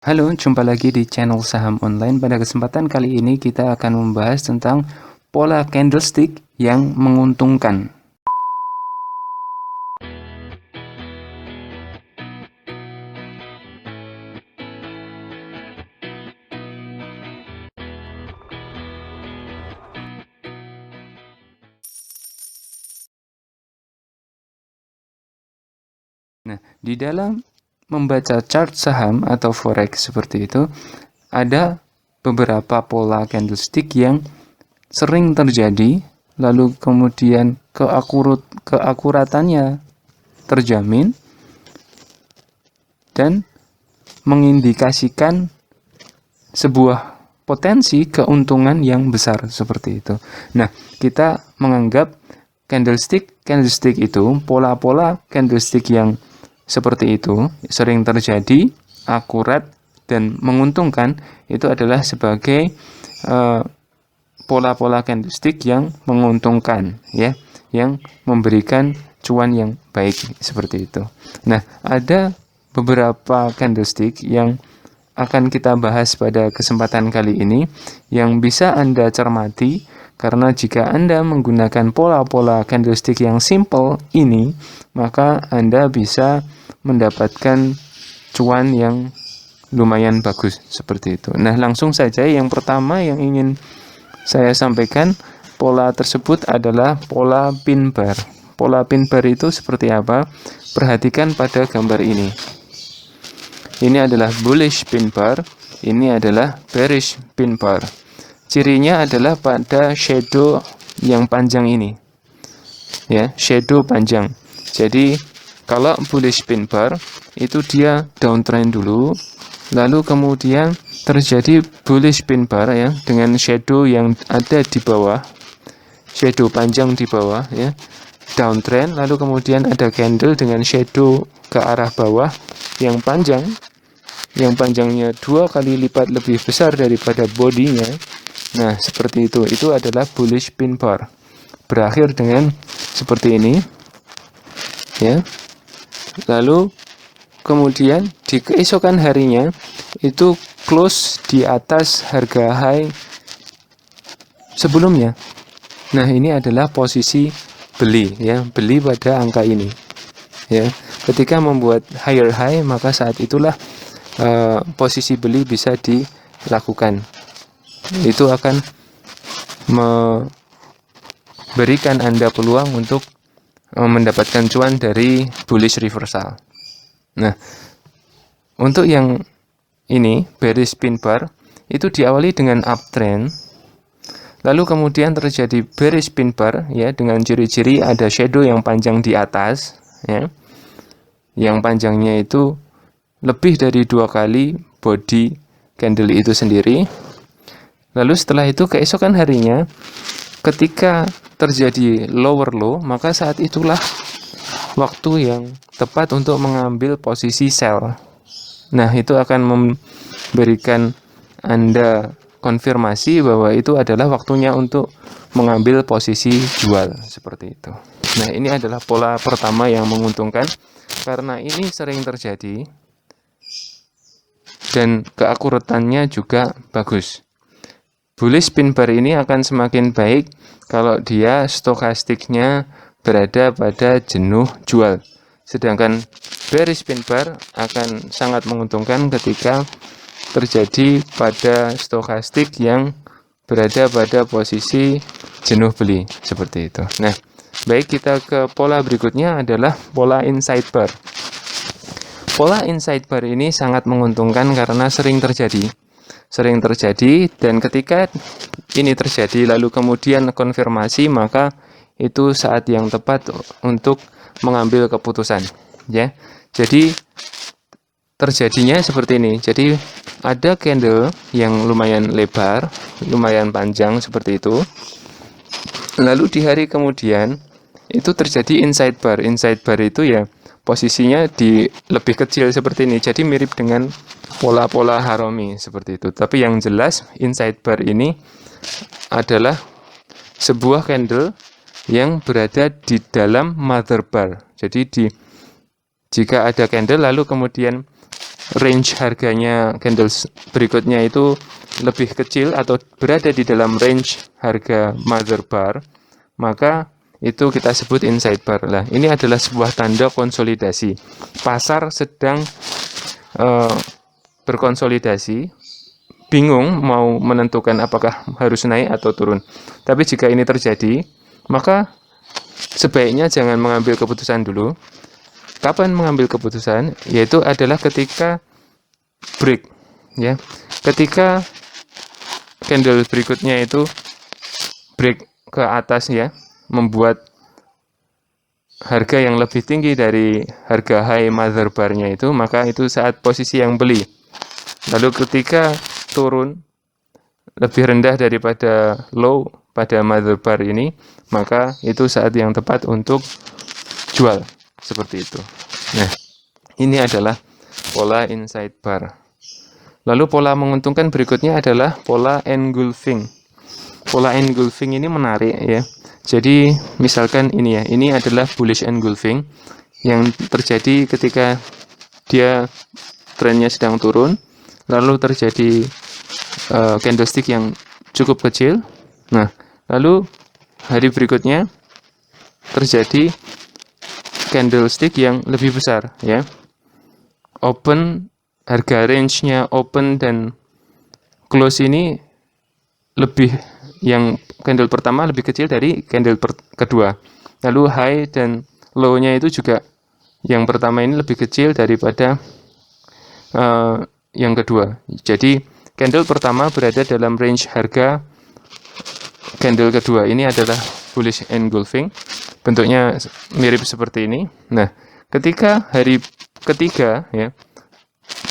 Halo, jumpa lagi di channel Saham Online. Pada kesempatan kali ini kita akan membahas tentang pola candlestick yang menguntungkan. Nah, di dalam membaca chart saham atau forex seperti itu, ada beberapa pola candlestick yang sering terjadi, lalu kemudian keakuratannya terjamin dan mengindikasikan sebuah potensi keuntungan yang besar seperti itu. Nah, kita menganggap candlestick itu, pola-pola candlestick yang seperti itu sering terjadi, akurat dan menguntungkan, itu adalah sebagai pola-pola candlestick yang menguntungkan, ya, yang memberikan cuan yang baik seperti itu. Nah, ada beberapa candlestick yang akan kita bahas pada kesempatan kali ini yang bisa Anda cermati, karena jika Anda menggunakan pola-pola candlestick yang simple ini, maka Anda bisa mendapatkan cuan yang lumayan bagus seperti itu. Nah, langsung saja yang pertama yang ingin saya sampaikan, pola tersebut adalah pola pin bar. Pola pin bar itu seperti apa? Perhatikan pada gambar ini. Ini adalah bullish pin bar, ini adalah bearish pin bar. Cirinya adalah pada shadow yang panjang ini. Ya, shadow panjang. Jadi kalau bullish pin bar itu dia downtrend dulu, lalu kemudian terjadi bullish pin bar, ya, dengan shadow yang ada di bawah, shadow panjang di bawah, ya, downtrend, lalu kemudian ada candle dengan shadow ke arah bawah yang panjang, yang panjangnya 2 kali lipat lebih besar daripada bodinya. Nah, seperti itu adalah bullish pin bar. Berakhir dengan seperti ini, ya. Lalu kemudian di keesokan harinya itu close di atas harga high sebelumnya. Nah, ini adalah posisi beli, ya, beli pada angka ini, ya. Ketika membuat higher high, maka saat itulah posisi beli bisa dilakukan. Itu akan memberikan Anda peluang untuk mendapatkan cuan dari bullish reversal. Nah, untuk yang ini bearish pin bar itu diawali dengan uptrend, lalu kemudian terjadi bearish pin bar, ya, dengan ciri-ciri ada shadow yang panjang di atas, ya, yang panjangnya itu lebih dari 2 kali body candle itu sendiri. Lalu setelah itu keesokan harinya ketika terjadi lower low, maka saat itulah waktu yang tepat untuk mengambil posisi sell. Nah, itu akan memberikan Anda konfirmasi bahwa itu adalah waktunya untuk mengambil posisi jual seperti itu. Nah, ini adalah pola pertama yang menguntungkan karena ini sering terjadi dan keakuratannya juga bagus. Bullish pin bar ini akan semakin baik kalau dia stokastiknya berada pada jenuh jual. Sedangkan bearish pin bar akan sangat menguntungkan ketika terjadi pada stokastik yang berada pada posisi jenuh beli seperti itu. Nah, baik, kita ke pola berikutnya adalah pola inside bar. Pola inside bar ini sangat menguntungkan karena sering terjadi, dan ketika ini terjadi lalu kemudian konfirmasi, maka itu saat yang tepat untuk mengambil keputusan, ya. Jadi terjadinya seperti ini. Jadi ada candle yang lumayan lebar, lumayan panjang seperti itu. Lalu di hari kemudian itu terjadi inside bar. Inside bar itu, ya, posisinya di lebih kecil seperti ini. Jadi mirip dengan pola-pola Harami seperti itu. Tapi yang jelas inside bar ini adalah sebuah candle yang berada di dalam mother bar. Jadi jika ada candle lalu kemudian range harganya candles berikutnya itu lebih kecil atau berada di dalam range harga mother bar, maka itu kita sebut inside bar. Nah, ini adalah sebuah tanda konsolidasi. Pasar sedang berkonsolidasi, bingung mau menentukan apakah harus naik atau turun. Tapi jika ini terjadi, maka sebaiknya jangan mengambil keputusan dulu. Kapan mengambil keputusan? Yaitu adalah ketika break, ya. Ketika candle berikutnya itu break ke atas, ya, membuat harga yang lebih tinggi dari harga high mother bar-nya itu, maka itu saat posisi yang beli. Lalu ketika turun lebih rendah daripada low pada mother bar ini, maka itu saat yang tepat untuk jual. Seperti itu. Nah, ini adalah pola inside bar. Lalu pola menguntungkan berikutnya adalah pola engulfing. Pola engulfing ini menarik, ya. Jadi misalkan ini, ya, ini adalah bullish engulfing yang terjadi ketika dia trennya sedang turun, lalu terjadi candlestick yang cukup kecil. Nah, lalu hari berikutnya terjadi candlestick yang lebih besar, ya. Open, harga range-nya open dan close ini lebih, yang candle pertama lebih kecil dari candle kedua. Lalu high dan low-nya itu juga yang pertama ini lebih kecil daripada yang kedua. Jadi candle pertama berada dalam range harga candle kedua. Ini adalah bullish engulfing. Bentuknya mirip seperti ini. Nah, ketika hari ketiga, ya,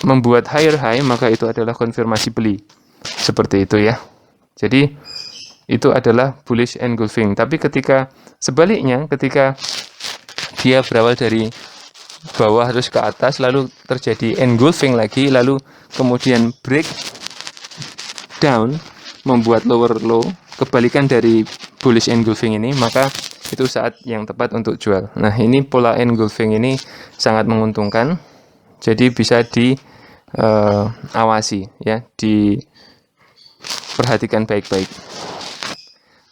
membuat higher high, maka itu adalah konfirmasi beli. Seperti itu, ya. Jadi itu adalah bullish engulfing. Tapi ketika sebaliknya, ketika dia berawal dari bawah terus ke atas, lalu terjadi engulfing lagi, lalu kemudian break down, membuat lower low, kebalikan dari bullish engulfing ini, maka itu saat yang tepat untuk jual. Nah, ini pola engulfing ini sangat menguntungkan. Jadi bisa diawasi, ya, diperhatikan baik-baik.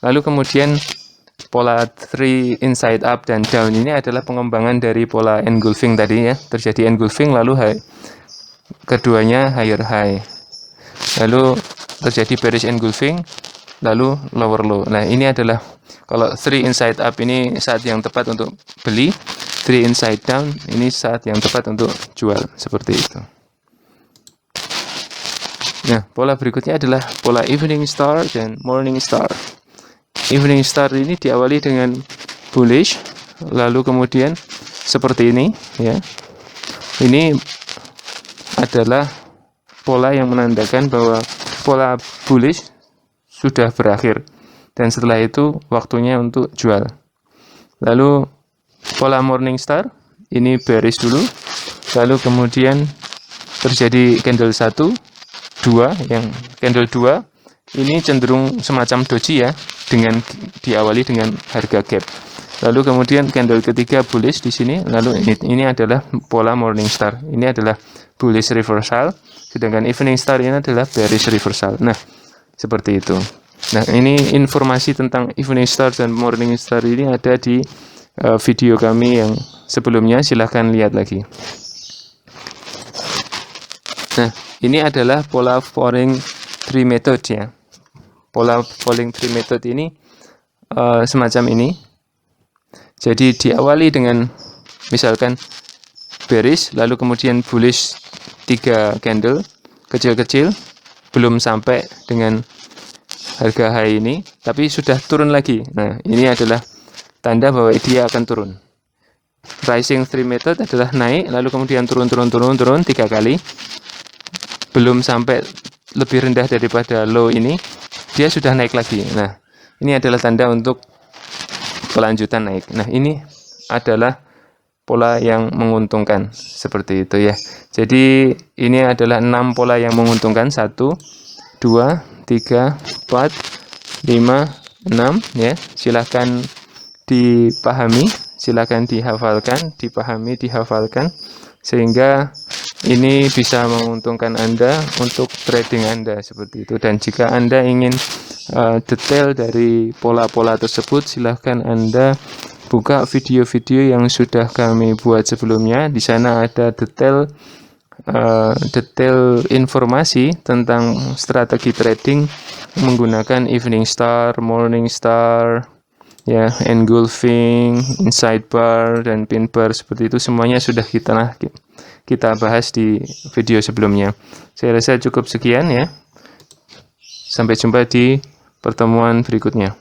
Lalu kemudian pola 3 inside up dan down ini adalah pengembangan dari pola engulfing tadi, ya. Terjadi engulfing lalu high, keduanya higher high. Lalu terjadi bearish engulfing lalu lower low. Nah, ini adalah kalau 3 inside up ini saat yang tepat untuk beli, 3 inside down ini saat yang tepat untuk jual, seperti itu. Nah, pola berikutnya adalah pola evening star dan morning star. Evening star ini diawali dengan bullish, lalu kemudian seperti ini, ya. Ini adalah pola yang menandakan bahwa pola bullish sudah berakhir. Dan setelah itu waktunya untuk jual. Lalu pola morning star ini bearish dulu, lalu kemudian terjadi candle 1, 2, yang candle 2 ini cenderung semacam doji, ya, dengan diawali dengan harga gap. Lalu kemudian candle ketiga bullish di sini, lalu ini adalah pola morning star. Ini adalah bullish reversal, sedangkan evening star ini adalah bearish reversal. Nah, seperti itu. Nah, ini informasi tentang evening star dan morning star ini ada di video kami yang sebelumnya, silahkan lihat lagi. Nah, ini adalah pola falling 3 method, ya. Pola falling 3 method ini semacam ini. Jadi diawali dengan misalkan bearish, lalu kemudian bullish 3 candle kecil-kecil, belum sampai dengan harga high ini, tapi sudah turun lagi. Nah, ini adalah tanda bahwa dia akan turun. Rising 3 method adalah naik, lalu kemudian turun 3 kali, belum sampai lebih rendah daripada low ini, dia sudah naik lagi. Nah, ini adalah tanda untuk kelanjutan naik. Nah, ini adalah pola yang menguntungkan, seperti itu, ya. Jadi ini adalah 6 pola yang menguntungkan. 1, 2, 3, 4, 5, 6, ya. Silahkan dipahami, silahkan dihafalkan, dipahami, dihafalkan, sehingga ini bisa menguntungkan Anda untuk trading Anda seperti itu. Dan jika Anda ingin detail dari pola-pola tersebut, silahkan Anda buka video-video yang sudah kami buat sebelumnya. Di sana ada detail informasi tentang strategi trading menggunakan evening star, morning star, ya, engulfing, inside bar, dan pin bar seperti itu. Semuanya sudah kita bahas di video sebelumnya. Saya rasa cukup sekian ya. Sampai jumpa di pertemuan berikutnya.